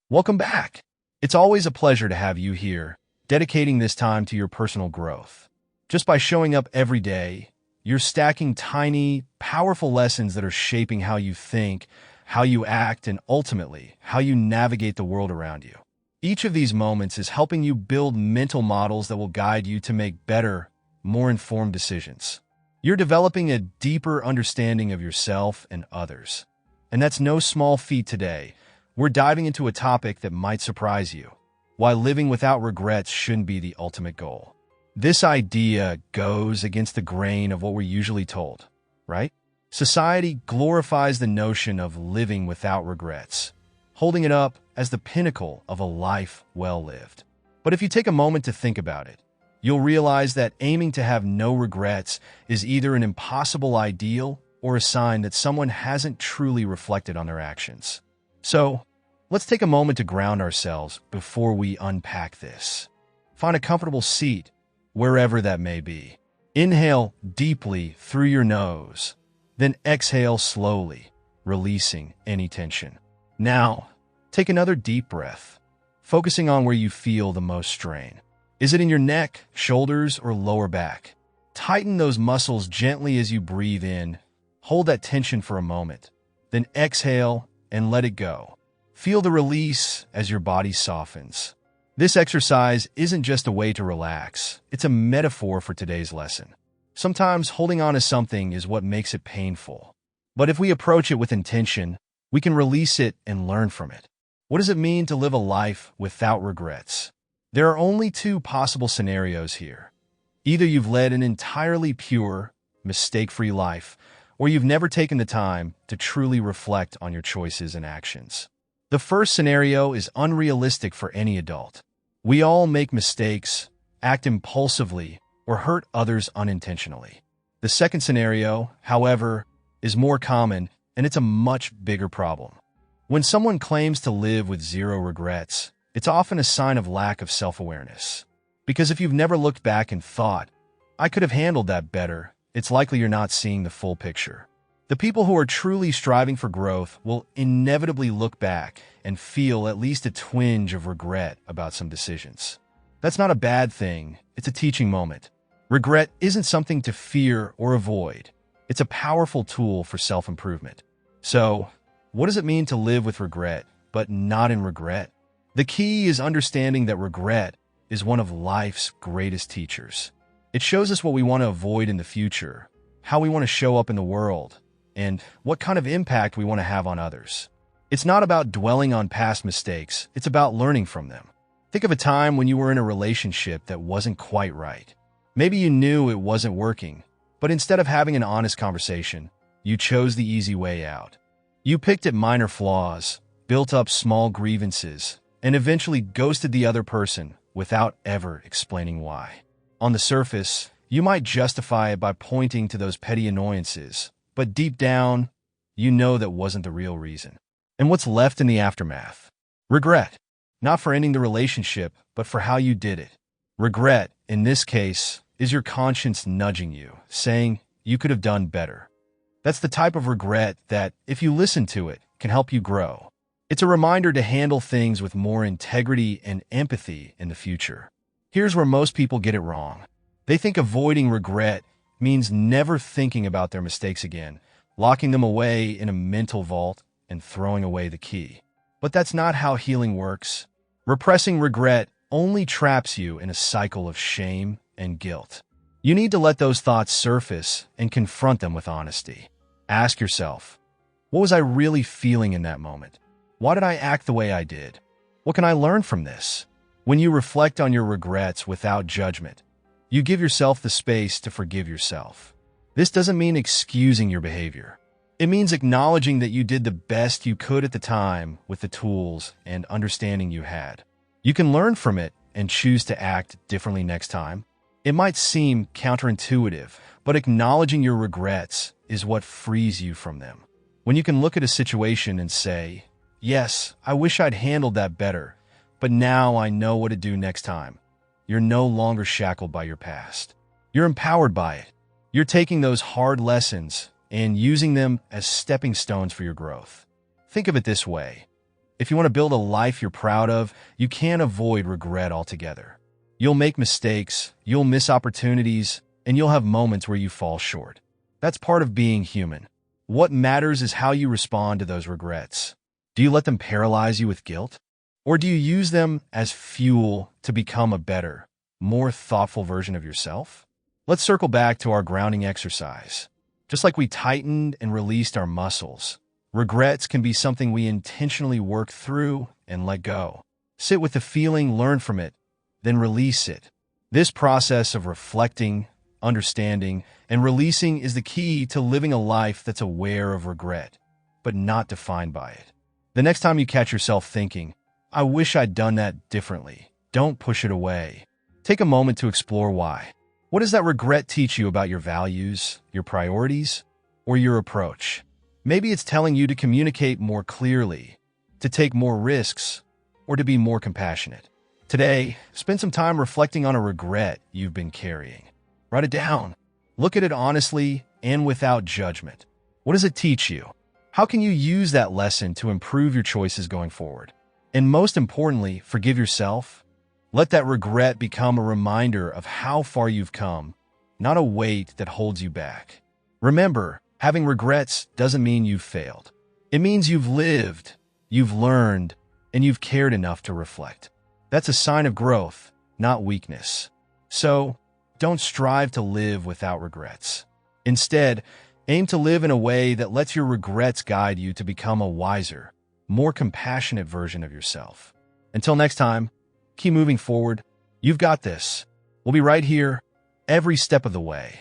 Welcome back. It's always a pleasure to have you here, dedicating this time to your personal growth. Just by showing up every day, you're stacking tiny, powerful lessons that are shaping how you think, how you act, and ultimately, how you navigate the world around you. Each of these moments is helping you build mental models that will guide you to make better, more informed decisions. You're developing a deeper understanding of yourself and others. And that's no small feat today. We're diving into a topic that might surprise you: why living without regrets shouldn't be the ultimate goal. This idea goes against the grain of what we're usually told, right? Society glorifies the notion of living without regrets, holding it up as the pinnacle of a life well lived. But if you take a moment to think about it, you'll realize that aiming to have no regrets is either an impossible ideal or a sign that someone hasn't truly reflected on their actions. So, let's take a moment to ground ourselves before we unpack this. Find a comfortable seat, wherever that may be. Inhale deeply through your nose, then exhale slowly, releasing any tension. Now, take another deep breath, focusing on where you feel the most strain. Is it in your neck, shoulders, or lower back? Tighten those muscles gently as you breathe in. Hold that tension for a moment, then exhale and let it go. Feel the release as your body softens. This exercise isn't just a way to relax, it's a metaphor for today's lesson. Sometimes holding on to something is what makes it painful. But if we approach it with intention, we can release it and learn from it. What does it mean to live a life without regrets? There are only two possible scenarios here. Either you've led an entirely pure, mistake-free life, or you've never taken the time to truly reflect on your choices and actions. The first scenario is unrealistic for any adult. We all make mistakes, act impulsively, or hurt others unintentionally. The second scenario, however, is more common, and it's a much bigger problem. When someone claims to live with zero regrets, it's often a sign of lack of self-awareness. Because if you've never looked back and thought, "I could have handled that better," it's likely you're not seeing the full picture. The people who are truly striving for growth will inevitably look back and feel at least a twinge of regret about some decisions. That's not a bad thing, it's a teaching moment. Regret isn't something to fear or avoid. It's a powerful tool for self-improvement. So, what does it mean to live with regret, but not in regret? The key is understanding that regret is one of life's greatest teachers. It shows us what we want to avoid in the future, how we want to show up in the world, and what kind of impact we want to have on others. It's not about dwelling on past mistakes, it's about learning from them. Think of a time when you were in a relationship that wasn't quite right. Maybe you knew it wasn't working, but instead of having an honest conversation, you chose the easy way out. You picked at minor flaws, built up small grievances, and eventually ghosted the other person without ever explaining why. On the surface, you might justify it by pointing to those petty annoyances, but deep down, you know that wasn't the real reason. And what's left in the aftermath? Regret. Not for ending the relationship, but for how you did it. Regret, in this case, is your conscience nudging you, saying you could have done better. That's the type of regret that, if you listen to it, can help you grow. It's a reminder to handle things with more integrity and empathy in the future. Here's where most people get it wrong. They think avoiding regret means never thinking about their mistakes again, locking them away in a mental vault and throwing away the key. But that's not how healing works. Repressing regret only traps you in a cycle of shame and guilt. You need to let those thoughts surface and confront them with honesty. Ask yourself, what was I really feeling in that moment? Why did I act the way I did? What can I learn from this? When you reflect on your regrets without judgment, you give yourself the space to forgive yourself. This doesn't mean excusing your behavior. It means acknowledging that you did the best you could at the time with the tools and understanding you had. You can learn from it and choose to act differently next time. It might seem counterintuitive, but acknowledging your regrets is what frees you from them. When you can look at a situation and say, "Yes, I wish I'd handled that better, but now I know what to do next time," you're no longer shackled by your past. You're empowered by it. You're taking those hard lessons and using them as stepping stones for your growth. Think of it this way. If you want to build a life you're proud of, you can't avoid regret altogether. You'll make mistakes, you'll miss opportunities, and you'll have moments where you fall short. That's part of being human. What matters is how you respond to those regrets. Do you let them paralyze you with guilt? Or do you use them as fuel to become a better, more thoughtful version of yourself? Let's circle back to our grounding exercise. Just like we tightened and released our muscles, regrets can be something we intentionally work through and let go. Sit with the feeling, learn from it, then release it. This process of reflecting, understanding, and releasing is the key to living a life that's aware of regret, but not defined by it. The next time you catch yourself thinking, "I wish I'd done that differently," don't push it away. Take a moment to explore why. What does that regret teach you about your values, your priorities, or your approach? Maybe it's telling you to communicate more clearly, to take more risks, or to be more compassionate. Today, spend some time reflecting on a regret you've been carrying. Write it down. Look at it honestly and without judgment. What does it teach you? How can you use that lesson to improve your choices going forward? And most importantly, forgive yourself. Let that regret become a reminder of how far you've come, not a weight that holds you back. Remember, having regrets doesn't mean you've failed. It means you've lived, you've learned, and you've cared enough to reflect. That's a sign of growth, not weakness. So, don't strive to live without regrets. Instead, aim to live in a way that lets your regrets guide you to become a wiser, more compassionate version of yourself. Until next time, keep moving forward. You've got this. We'll be right here every step of the way.